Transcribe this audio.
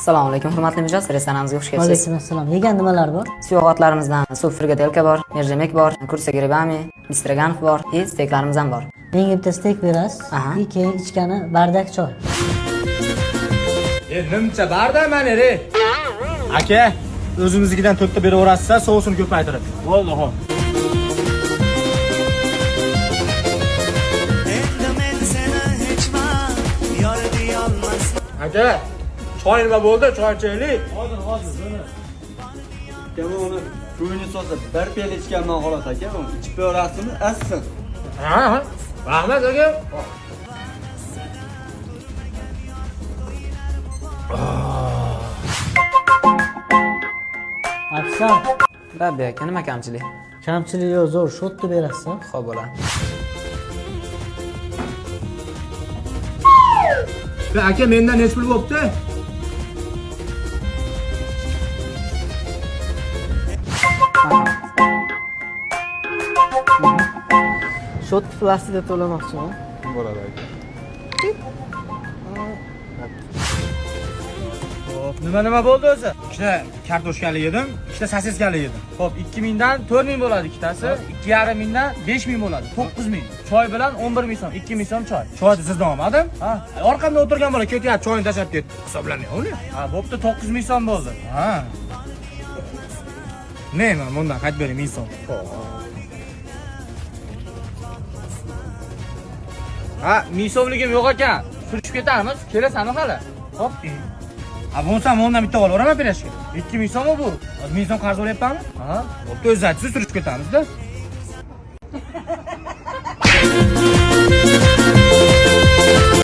Assalomu alaykum, hurmatli mijoz, restoranimizga xush kelibsiz. Alaykum assalom. Yegan nimalar bor? Suyog'otlarimizdan sup frikadelka bor, nerjemek bor, kursa gribami, bistроганов bor, и steklarimiz ham bor. Menga bitta stek berasiz. Aha. Keyin ichgani bardak choy. Nimcha barda mana re. Aka, o'zingiznikidan to'rtta beraverasiz, sousini ko'paytirib. Bo'ldi, xo'p. Aka, choy nima bo'ldi? Choy ichaylik. Hozir, buni. Uni ko'ngli solsa bir piyola ichganman xolos aka, uni ichib berasizmi? Assin. Ha. Rahmat aka. Afson. Rabbi aka, nima kamchilik? Kamchilik yo'q, zo'r shotni berasiz. Xo'p bo'ladi. Aka, mendan nech pul bo'pti? Shot plastikda to'lamoqchiman. Bo'ladi aka. Xo'p, nima bo'ldi o'zi? Ikkita kartoshkali yedim, ikkita sosiskali yedim. Xo'p, 2000 dan 4000 bo'ladi ikkitasi, 2,5 dan 5000 bo'ladi. 9000. Choy bilan 11000 so'm, 2000 so'm choy. Choyni sizdan olmadim. Ha, orqamda o'tirgan bola ketyapti, choyni tashlab ketdi. Hisoblanay uni. Ha, bo'pti, 9000 so'm bo'ldi. Ha. Nima, bundan qaytib bering 1000 so'm. Ha, 1000 so'mligim yo'q ekan. Surishib ketamiz. Kelasanmi hali? Xo'p. Ha, bo'lsa ondan bitta olaveraman pirashga. 2000 so'm bu. 1000 so'm qarz olyapmanmi? Ha, bo'pti, o'zingiz surishib ketamiz-da.